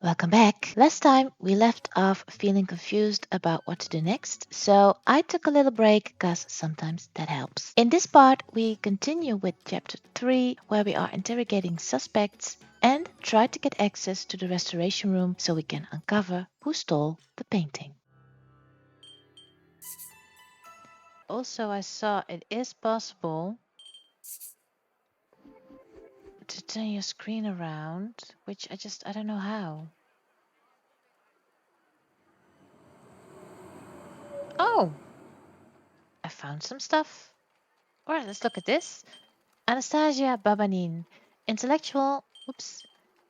Welcome back. Last time we left off feeling confused about what to do next, so I took a little break because sometimes that helps. In this part, we continue with chapter 3, where we are interrogating suspects and try to get access to the restoration room so we can uncover who stole the painting. Also, I saw it is possible to turn your screen around, which I don't know how. Oh, I found some stuff. Alright, let's look at this. Anastasia Babanin, intellectual,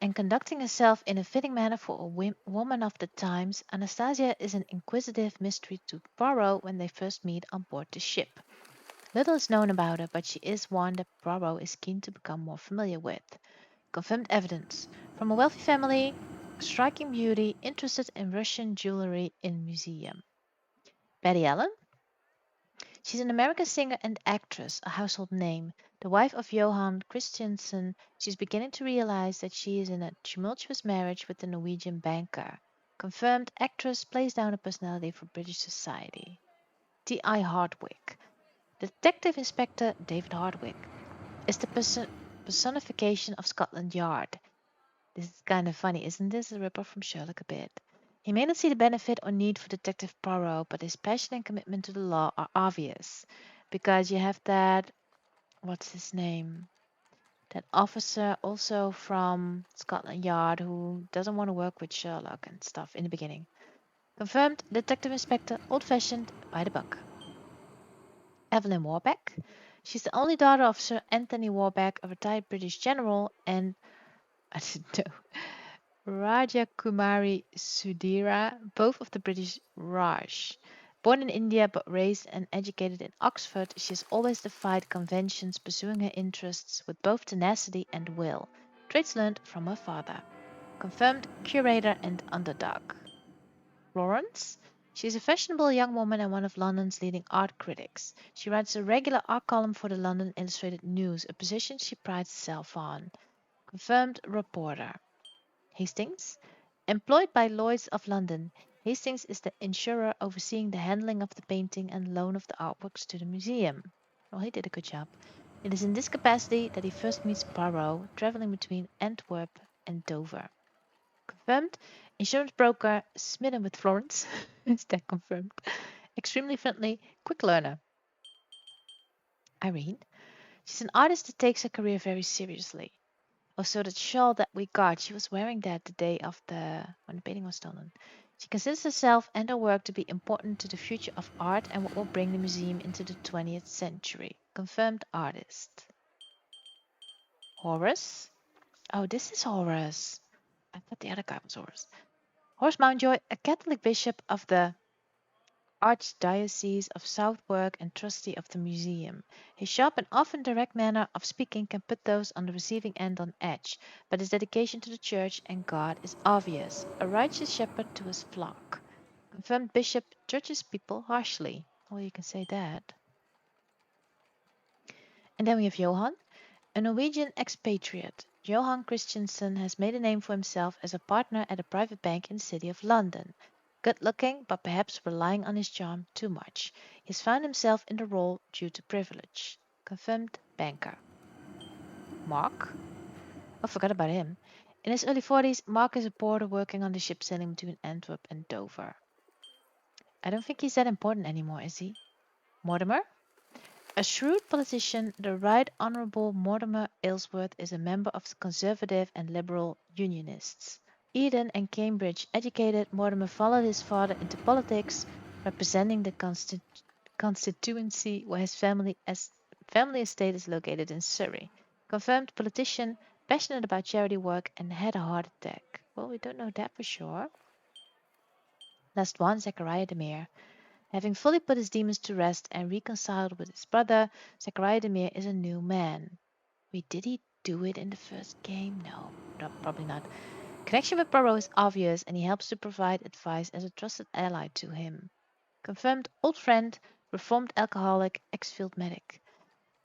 and conducting herself in a fitting manner for a woman of the times, Anastasia is an inquisitive mystery to Poirot when they first meet on board the ship. Little is known about her, but she is one that Poirot is keen to become more familiar with. Confirmed evidence from a wealthy family, striking beauty, interested in Russian jewelry in museum. Betty Allen, she's an American singer and actress, a household name. The wife of Johan Christiansen, she's beginning to realize that she is in a tumultuous marriage with the Norwegian banker. Confirmed actress plays down a personality for British society. T.I. Hardwick. Detective Inspector David Hardwick is the personification of Scotland Yard. This is kind of funny, isn't this? A ripoff from Sherlock a bit. He may not see the benefit or need for Detective Poirot, but his passion and commitment to the law are obvious. Because you have that, what's his name? That officer also from Scotland Yard who doesn't want to work with Sherlock and stuff in the beginning. Confirmed Detective Inspector, old fashioned, by the book. Evelyn Warbeck. She's the only daughter of Sir Anthony Warbeck, a retired British general, and I didn't know. Raja Kumari Sudhira, both of the British Raj. Born in India but raised and educated in Oxford, she has always defied conventions, pursuing her interests with both tenacity and will. Traits learned from her father. Confirmed curator and underdog. Florence? She is a fashionable young woman and one of London's leading art critics. She writes a regular art column for the London Illustrated News, a position she prides herself on. Confirmed reporter. Hastings? Employed by Lloyd's of London, Hastings is the insurer overseeing the handling of the painting and loan of the artworks to the museum. Well, he did a good job. It is in this capacity that he first meets Poirot, traveling between Antwerp and Dover. Confirmed. Insurance broker, smitten with Florence. Is that confirmed? Extremely friendly, quick learner. Irene. She's an artist that takes her career very seriously. Also, that shawl that we got, she was wearing that the day of when the painting was stolen. She considers herself and her work to be important to the future of art and what will bring the museum into the 20th century. Confirmed artist. Horace? Oh, this is Horace. I thought the other guy was Horace. Horace Mountjoy, a Catholic bishop of the Archdiocese of Southwark and trustee of the museum. His sharp and often direct manner of speaking can put those on the receiving end on edge, but his dedication to the church and God is obvious. A righteous shepherd to his flock. Confirmed bishop judges people harshly. Well, you can say that. And then we have Johan, a Norwegian expatriate. Johan Christiansen has made a name for himself as a partner at a private bank in the city of London. Good looking, but perhaps relying on his charm too much. He has found himself in the role due to privilege. Confirmed banker. Mark? I forgot about him. In his early 40s, Mark is a porter working on the ship sailing between Antwerp and Dover. I don't think he's that important anymore, is he? Mortimer? A shrewd politician, the Right Honourable Mortimer Aylesworth is a member of the Conservative and Liberal Unionists. Eton and Cambridge educated, Mortimer followed his father into politics, representing the constituency where his family estate is located in Surrey. Confirmed politician, passionate about charity work, and had a heart attack. Well, we don't know that for sure. Last one, Zechariah de Mere. Having fully put his demons to rest and reconciled with his brother, Zechariah de Mere is a new man. Wait, did he do it in the first game? No, probably not. Connection with Poirot is obvious, and he helps to provide advice as a trusted ally to him. Confirmed old friend, reformed alcoholic, ex-field medic.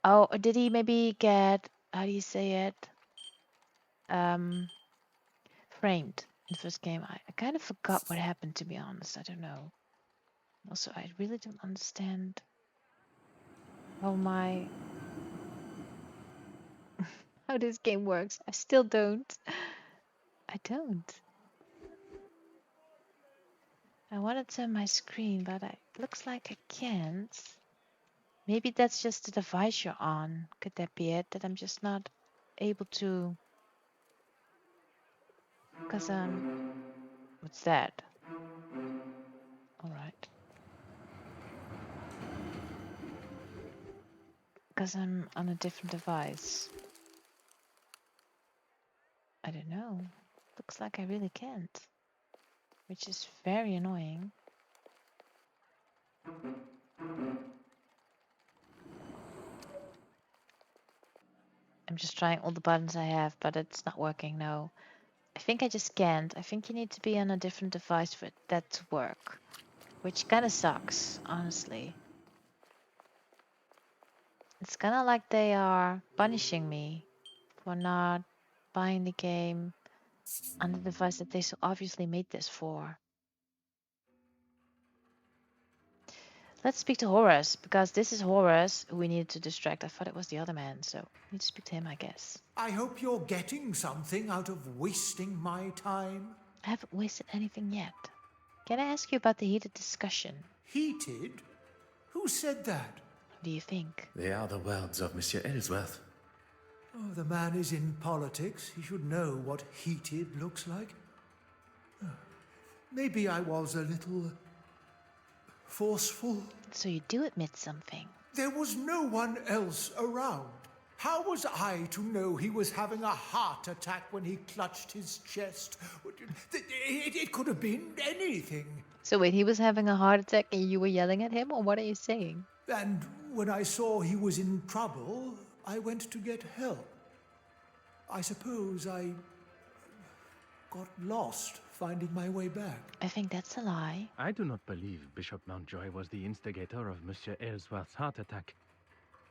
Oh, or did he maybe get, how do you say it? Framed. the first game. I kind of forgot what happened, to be honest. I don't know. Also, I really don't understand how how this game works. I still don't. I don't. I want to turn my screen, but it looks like I can't. Maybe that's just the device you're on. Could that be it? That I'm just not able to... Because, what's that? All right. Because I'm on a different device. I don't know. Looks like I really can't. Which is very annoying. I'm just trying all the buttons I have, but it's not working, no. I think I just can't. I think you need to be on a different device for that to work. Which kind of sucks, honestly. It's kind of like they are punishing me for not buying the game on the device that they so obviously made this for. Let's speak to Horace, because this is Horace who we needed to distract. I thought it was the other man, so we need to speak to him, I guess. I hope you're getting something out of wasting my time. I haven't wasted anything yet. Can I ask you about the heated discussion? Heated? Who said that? What do you think? They are the words of Monsieur Ellsworth. Oh, the man is in politics. He should know what heated looks like. Maybe I was a little forceful. So you do admit something. There was no one else around. How was I to know he was having a heart attack when he clutched his chest? It could have been anything. So wait, he was having a heart attack and you were yelling at him, or what are you saying? And when I saw he was in trouble, I went to get help. I suppose I got lost finding my way back. I think that's a lie. I do not believe Bishop Mountjoy was the instigator of Monsieur Ellsworth's heart attack.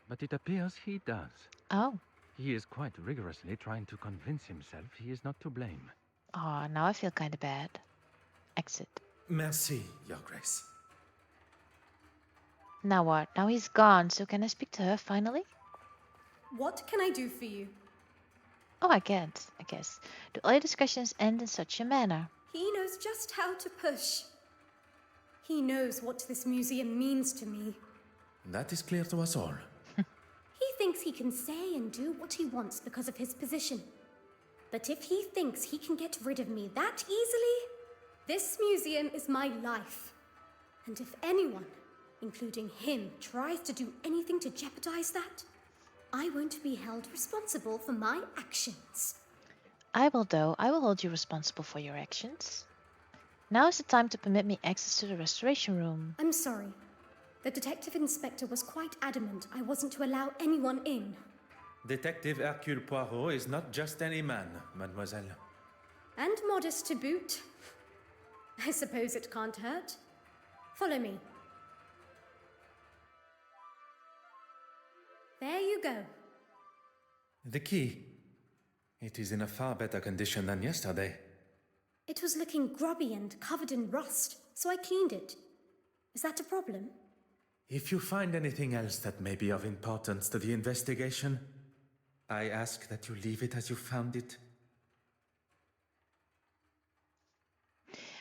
But it appears he does. Oh. He is quite rigorously trying to convince himself he is not to blame. Oh, now I feel kind of bad. Exit. Merci, Your Grace. Now what? Now he's gone, so can I speak to her finally? What can I do for you? Oh, I can't, I guess. Do all your discussions end in such a manner? He knows just how to push. He knows what this museum means to me. That is clear to us all. He thinks he can say and do what he wants because of his position. But if he thinks he can get rid of me that easily, this museum is my life. And if anyone, including him, tries to do anything to jeopardize that, I won't be held responsible for my actions. I will, though. I will hold you responsible for your actions. Now is the time to permit me access to the restoration room. I'm sorry. The detective inspector was quite adamant I wasn't to allow anyone in. Detective Hercule Poirot is not just any man, mademoiselle. And modest to boot. I suppose it can't hurt. Follow me. There you go. The key. It is in a far better condition than yesterday. It was looking grubby and covered in rust, so I cleaned it. Is that a problem? If you find anything else that may be of importance to the investigation, I ask that you leave it as you found it.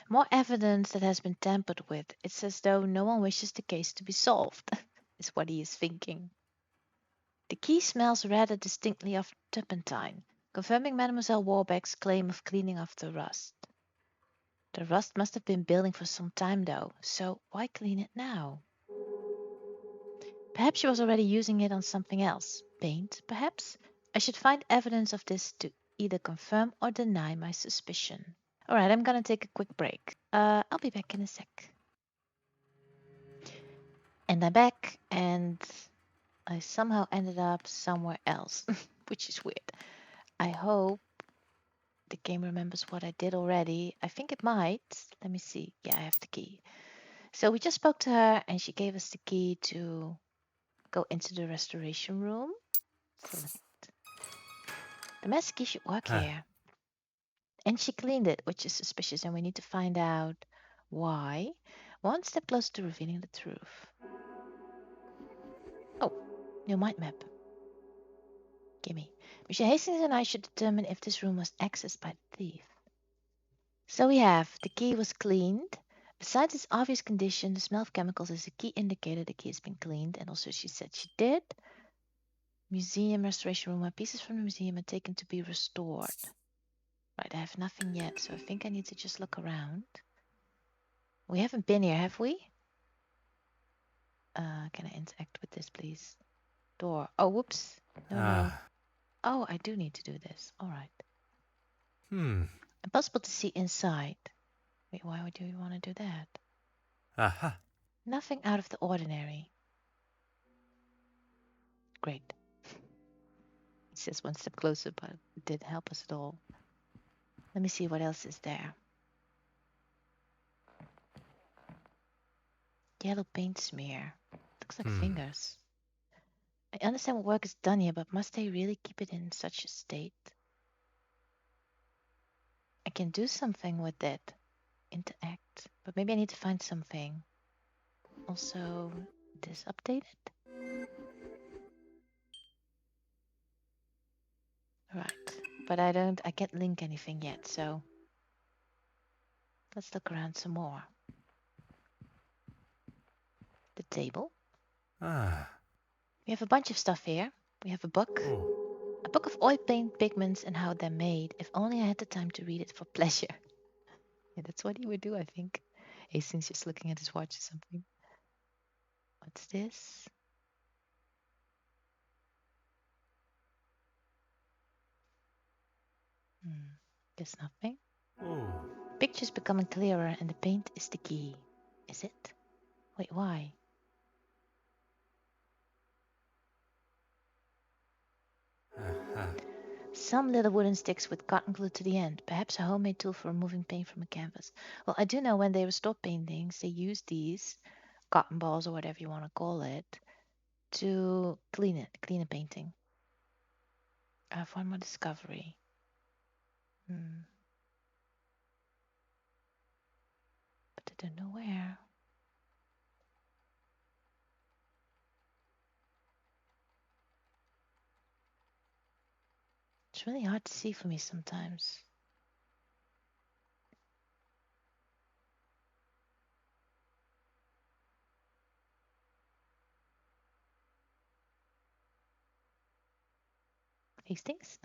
More evidence that has been tampered with. It's as though no one wishes the case to be solved, is what he is thinking. The key smells rather distinctly of turpentine, confirming Mademoiselle Warbeck's claim of cleaning off the rust. The rust must have been building for some time though, so why clean it now? Perhaps she was already using it on something else. Paint, perhaps? I should find evidence of this to either confirm or deny my suspicion. Alright, I'm gonna take a quick break. I'll be back in a sec. And I'm back, and I somehow ended up somewhere else, which is weird. I hope the game remembers what I did already. I think it might. Let me see. Yeah, I have the key. So we just spoke to her, and she gave us the key to go into the restoration room. Select. The master key should work here. And she cleaned it, which is suspicious, and we need to find out why. One step closer to revealing the truth. Oh, new mind map. Gimme. Monsieur Hastings and I should determine if this room was accessed by the thief. So we have the key was cleaned. Besides its obvious condition, the smell of chemicals is a key indicator the key has been cleaned, and also she said she did. Museum restoration room, where pieces from the museum are taken to be restored. Right, I have nothing yet, so I think I need to just look around. We haven't been here, have we? Can I interact with this, please? Door. Oh, whoops. No. Oh, I do need to do this. All right. Impossible to see inside. Wait, why would you want to do that? Aha. Nothing out of the ordinary. Great. It says one step closer, but it didn't help us at all. Let me see what else is there. Yellow paint smear. Looks like fingers. I understand what work is done here, but must they really keep it in such a state? I can do something with it. Interact. But maybe I need to find something. Also, this updated? Right. But I can't link anything yet, so let's look around some more. The table. We have a bunch of stuff here. We have a book. A book of oil paint pigments and how they're made. If only I had the time to read it for pleasure. Yeah, that's what he would do, I think. Hastings just looking at his watch or something. What's this? There's nothing. Picture's becoming clearer and the paint is the key. Is it? Wait, why? Some little wooden sticks with cotton glue to the end. Perhaps a homemade tool for removing paint from a canvas. Well, I do know when they restore paintings, they use these cotton balls or whatever you want to call it to clean a painting. I have one more discovery. But I don't know where. It's really hard to see for me sometimes. Hastings?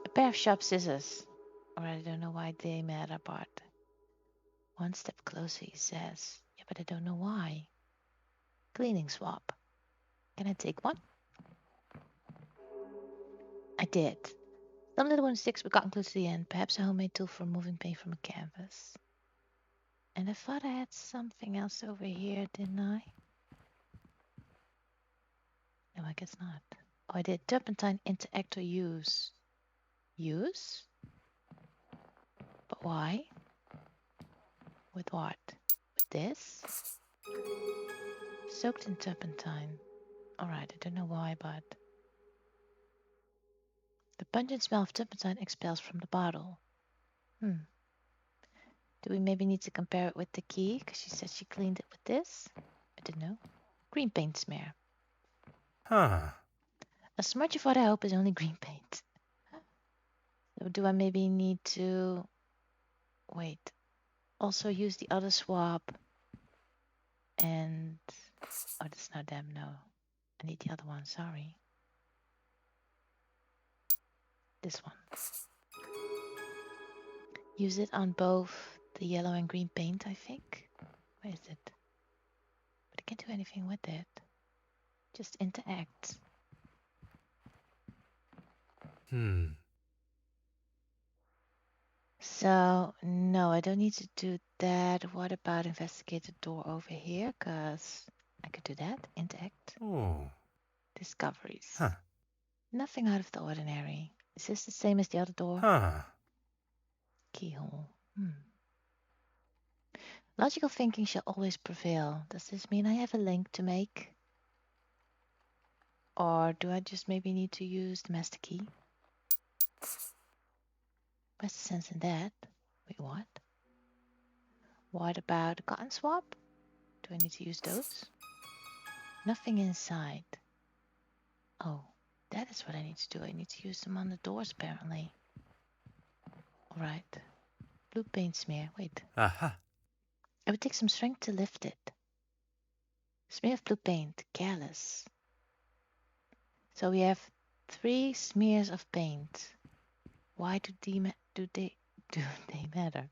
A pair of sharp scissors. Or I don't know why they matter apart. One step closer, he says. Yeah, but I don't know why. Cleaning swab. Can I take one? I did. Some little one sticks were gotten close to the end. Perhaps a homemade tool for removing paint from a canvas. And I thought I had something else over here, didn't I? No, I guess not. Oh, I did. Turpentine, interact or use. Use? But why? With what? With this? Soaked in turpentine. Alright, I don't know why, but... The pungent smell of turpentine expels from the bottle. Do we maybe need to compare it with the key? Because she said she cleaned it with this. I don't know. Green paint smear. A smudge of what I hope is only green paint. So do I maybe need to... Wait. Also use the other swab. And... Oh, that's not them, no. I need the other one, sorry. This one. Use it on both the yellow and green paint, I think. Where is it? But I can't do anything with it. Just interact. So, no, I don't need to do that. What about investigate the door over here? Because I could do that. Interact. Discoveries. Nothing out of the ordinary. Is this the same as the other door? Keyhole. Logical thinking shall always prevail. Does this mean I have a link to make? Or do I just maybe need to use the master key? What's the sense in that? Wait, what? What about the cotton swab? Do I need to use those? Nothing inside. Oh, that is what I need to do. I need to use them on the doors, apparently. Alright. Blue paint smear. Wait. Aha. It would take some strength to lift it. Smear of blue paint. Careless. So we have 3 smears of paint. Why do they matter?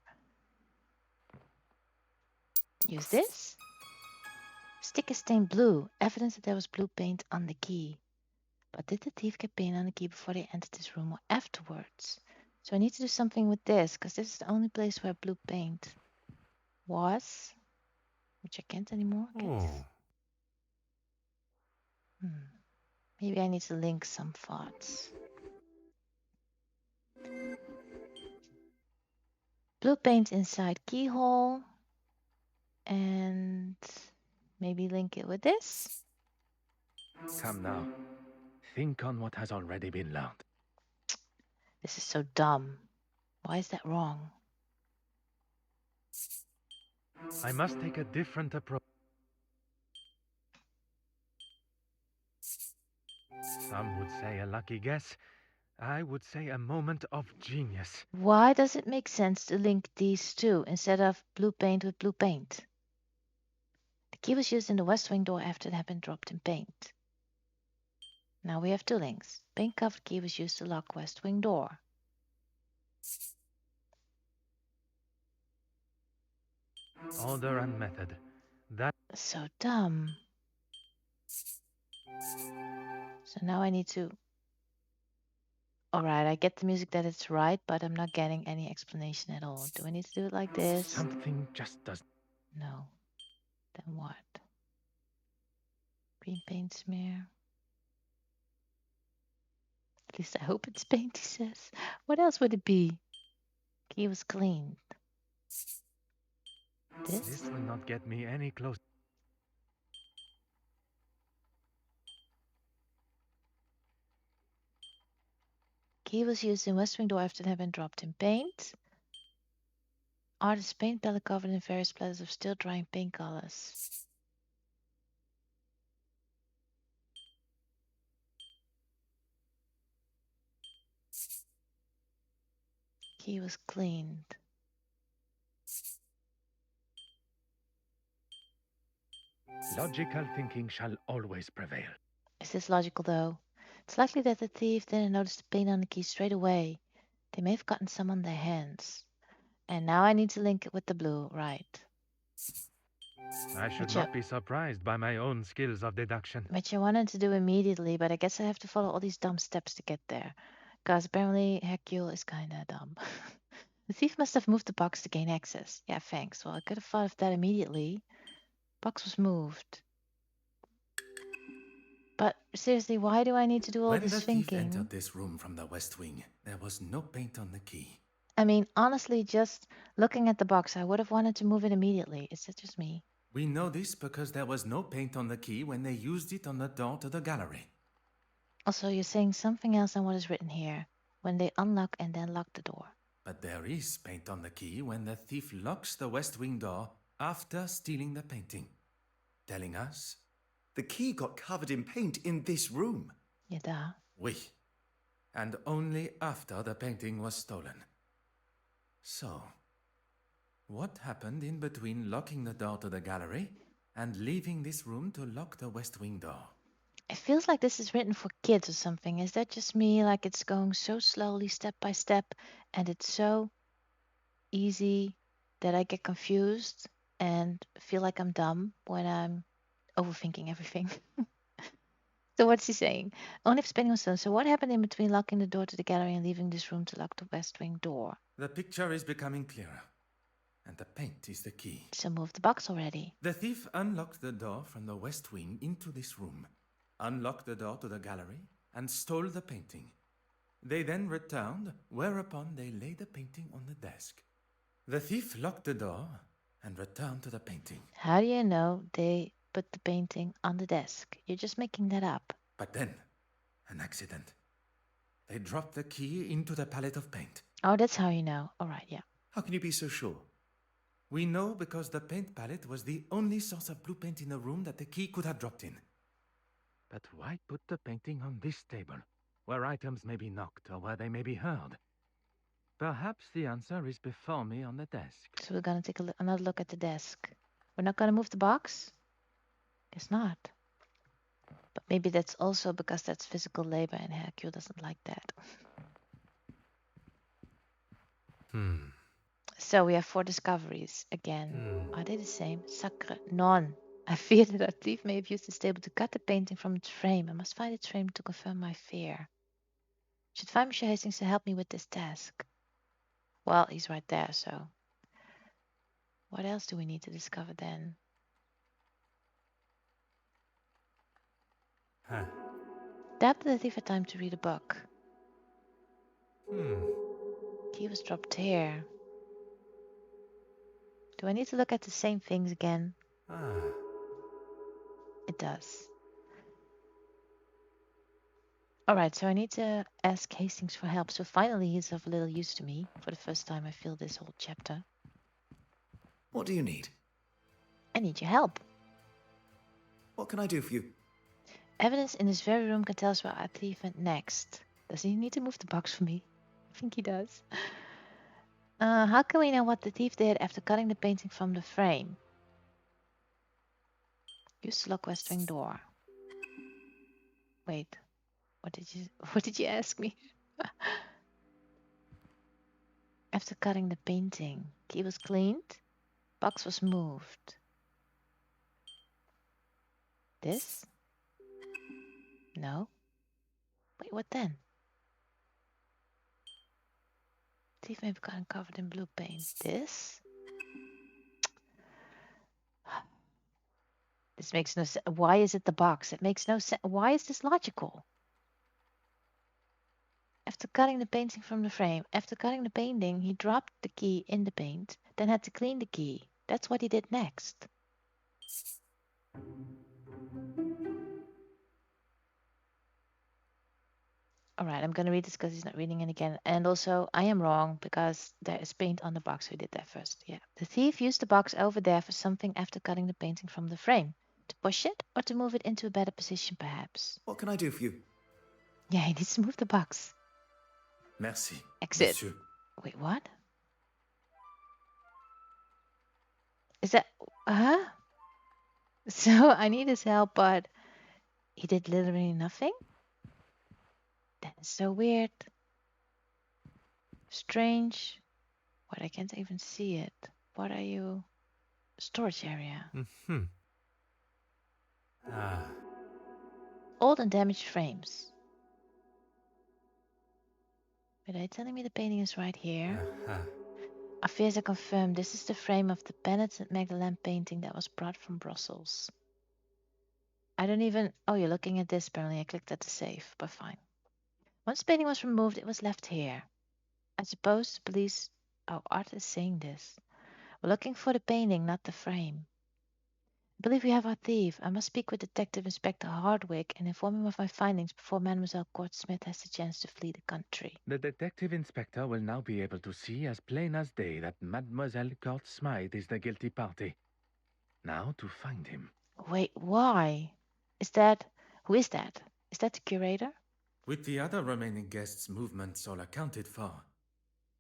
Use this. Stick is stained blue. Evidence that there was blue paint on the key. But did the thief get paint on the key before they entered this room or afterwards? So I need to do something with this, because this is the only place where blue paint was. Which I can't anymore, I guess. Oh. Maybe I need to link some thoughts. Blue paint inside keyhole. And maybe link it with this. Come now. Think on what has already been learned. This is so dumb. Why is that wrong? I must take a different approach. Some would say a lucky guess. I would say a moment of genius. Why does it make sense to link these two instead of blue paint with blue paint? The key was used in the west wing door after it had been dropped in paint. Now we have 2 links. Paint-covered key was used to lock west wing door. Order and method. That So dumb. So now I need to... Alright, I get the music that it's right, but I'm not getting any explanation at all. Do I need to do it like this? something just does. No. Then what? Green paint smear. At least I hope it's paint, he says. What else would it be? Key was cleaned. This will not get me any closer. Key was used in west wing door after it had been dropped in paint. Artist paint palette covered in various splatters of still drying paint colors. Key was cleaned. Logical thinking shall always prevail. Is this logical though? It's likely that the thief didn't notice the paint on the key straight away. They may have gotten some on their hands. And now I need to link it with the blue, right? I should Which not be surprised by my own skills of deduction. Which I wanted to do immediately, but I guess I have to follow all these dumb steps to get there. Because apparently Hercule is kinda dumb. The thief must have moved the box to gain access. Yeah, thanks. Well, I could have thought of that immediately. Box was moved. But seriously, why do I need to do all When this the thief thinking? entered this room from the west wing, there was no paint on the key. I mean, honestly, just looking at the box, I would have wanted to move it immediately. Is that just me? We know this because there was no paint on the key when they used it on the door to the gallery. Also, you're saying something else than what is written here. When they unlock and then lock the door. But there is paint on the key when the thief locks the west wing door after stealing the painting. Telling us, The key got covered in paint in this room. Yeah, duh. oui. And only after the painting was stolen. So, what happened in between locking the door to the gallery and leaving this room to lock the west wing door? It feels like this is written for kids or something. Is that just me? Like it's going so slowly, step by step, and it's so easy that I get confused and feel like I'm dumb when I'm overthinking everything. So what's he saying? Only if spending on stone. So what happened in between locking the door to the gallery and leaving this room to lock the west wing door? The picture is becoming clearer, and the paint is the key. So move the box already. The thief unlocked the door from the west wing into this room, unlocked the door to the gallery, and stole the painting. They then returned, whereupon they laid the painting on the desk. The thief locked the door and returned to the painting. How do you know they put the painting on the desk? You're just making that up. But then, an accident. They dropped the key into the palette of paint. Oh, that's how you know. All right, yeah. How can you be so sure? We know because the paint palette was the only source of blue paint in the room that the key could have dropped in. But why put the painting on this table, where items may be knocked or where they may be heard? Perhaps the answer is before me on the desk. So we're gonna take another look at the desk. We're not gonna move the box? Guess not. But maybe that's also because that's physical labor and Hercule doesn't like that. So we have 4 discoveries again. Are they the same? Sacre non. I fear that our thief may have used this table to cut the painting from its frame. I must find its frame to confirm my fear. Should find Monsieur Hastings to help me with this task. Well, he's right there, so what else do we need to discover then? Dab the thief had time to read a book. Key was dropped here. Do I need to look at the same things again? It does. Alright, so I need to ask Hastings for help. So finally he's of a little use to me. For the first time I feel this whole chapter. What do you need? I need your help. What can I do for you? Evidence in this very room can tell us where our thief went next. Does he need to move the box for me? I think he does. How can we know what the thief did after cutting the painting from the frame? Use the lock west wing door. Wait, what did you ask me? After cutting the painting, key was cleaned, box was moved. This? No. Wait, what then? Thief may have gotten covered in blue paint. This? This makes no sense. Why is it the box? It makes no sense. Why is this logical? After cutting the painting from the frame, after cutting the painting, he dropped the key in the paint, then had to clean the key. That's what he did next. Alright, I'm gonna read this because he's not reading it again. And also, I am wrong because there is paint on the box. We did that first. Yeah. The thief used the box over there for something after cutting the painting from the frame. To push it or to move it into a better position, perhaps. What can I do for you? Yeah, he needs to move the box. Merci, Exit. monsieur. Wait, what? Is that... Huh? So I need his help, but he did literally nothing? That is so weird. Strange. What, I can't even see it. What are you? Storage area. Old and damaged frames. Wait, are you telling me the painting is right here? Our fears are confirmed. This is the frame of the penitent Magdalene painting that was brought from Brussels. I don't even... Oh, you're looking at this. Apparently I clicked at the save, but fine. Once the painting was removed, it was left here. I suppose the police... Oh, Art is saying this. We're looking for the painting, not the frame. I believe we have our thief. I must speak with Detective Inspector Hardwick and inform him of my findings before Mademoiselle Court-Smith has the chance to flee the country. The detective inspector will now be able to see as plain as day that Mademoiselle Court-Smith is the guilty party. Now to find him. Wait, why? Is that... Who is that? Is that the curator? With the other remaining guests' movements all accounted for,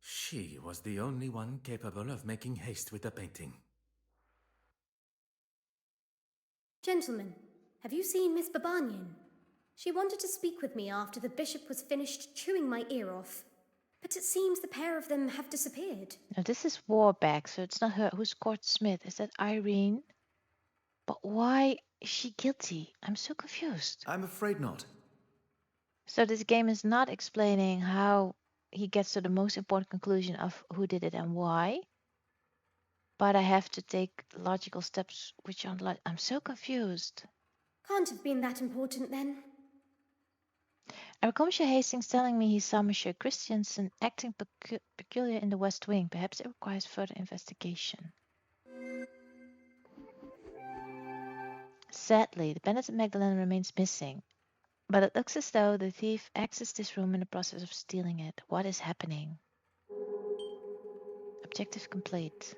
she was the only one capable of making haste with the painting. Gentlemen, have you seen Miss Babanian? She wanted to speak with me after the bishop was finished chewing my ear off. But it seems the pair of them have disappeared. Now this is Warbeck, so it's not her. Who's Court-Smith? Is that Irene? But why is she guilty? I'm so confused. I'm afraid not. So this game is not explaining how he gets to the most important conclusion of who did it and why. But I have to take logical steps which aren't I'm so confused. Can't have been that important then. I recall Monsieur Hastings telling me he saw Monsieur Christiansen acting peculiar in the West Wing. Perhaps it requires further investigation. Sadly, the penitent Magdalene remains missing, but it looks as though the thief accessed this room in the process of stealing it. What is happening? Objective complete.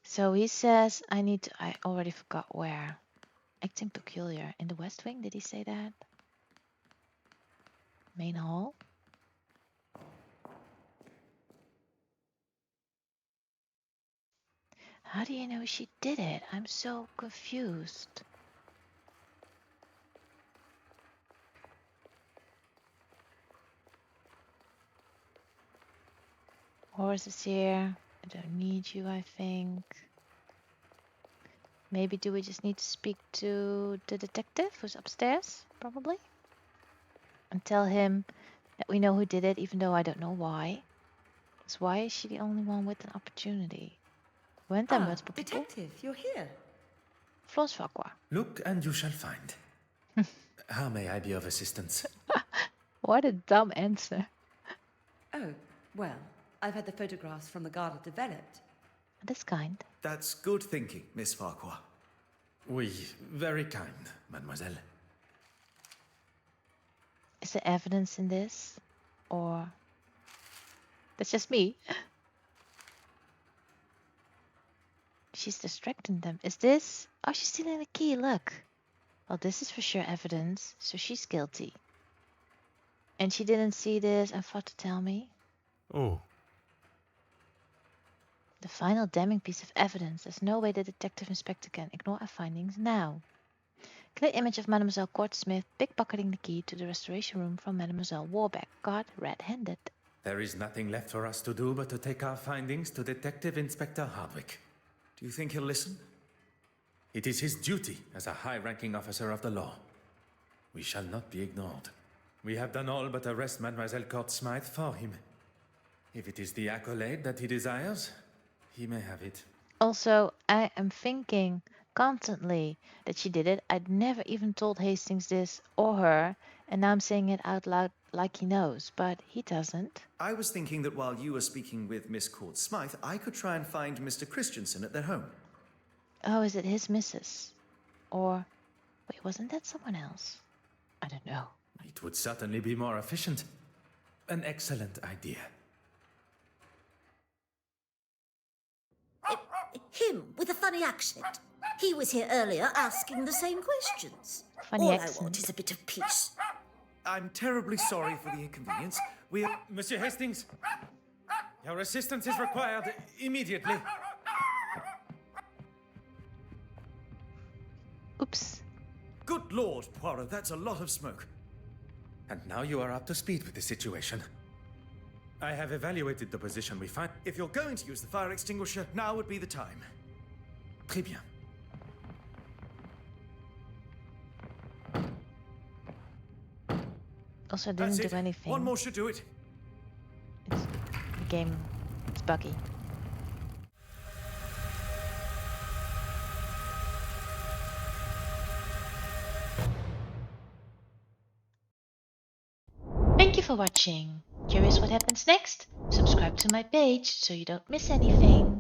So he says I already forgot where. Acting peculiar. In the West Wing, did he say that? Main hall? How do you know she did it? I'm so confused. Horse is here. I don't need you, I think. Maybe do we just need to speak to the detective who's upstairs? Probably. And tell him that we know who did it, even though I don't know why. Because why is she the only one with an opportunity? Detective, you're here. Flons Fakwa. Look and you shall find. How may I be of assistance? What a dumb answer. Oh, well, I've had the photographs from the Garda developed. That's kind. That's good thinking, Miss Farquhar. Oui, very kind, mademoiselle. Is there evidence in this? Or... that's just me. She's distracting them. Is this... oh, she's stealing the key, look. Well, this is for sure evidence, so she's guilty. And she didn't see this and thought to tell me. Oh. The final damning piece of evidence. There's no way the detective inspector can ignore our findings now. Clear image of Mademoiselle Court Smith pickpocketing the key to the restoration room from Mademoiselle Warbeck, caught red-handed. There is nothing left for us to do but to take our findings to Detective Inspector Hardwick. Do you think he'll listen? It is his duty as a high-ranking officer of the law. We shall not be ignored. We have done all but arrest Mademoiselle Court Smythe for him. If it is the accolade that he desires, he may have it. Also, I am thinking constantly that she did it. I'd never even told Hastings this or her, and now I'm saying it out loud like he knows, but he doesn't. I was thinking that while you were speaking with Miss Court Smythe, I could try and find Mr. Christensen at their home. Oh, is it his missus? Or, wait, wasn't that someone else? I don't know. It would certainly be more efficient. An excellent idea. Him with a funny accent. He was here earlier asking the same questions. Funny All accent. I want is a bit of peace. I'm terribly sorry for the inconvenience. We are... Monsieur Hastings, your assistance is required immediately. Oops. Good Lord, Poirot, that's a lot of smoke. And now you are up to speed with the situation. I have evaluated the position we find. If you're going to use the fire extinguisher, now would be the time. Très bien. Also, That's didn't it. do anything. One more should do it. The game, it's buggy. Thank you for watching. Curious what happens next? Subscribe to my page so you don't miss anything.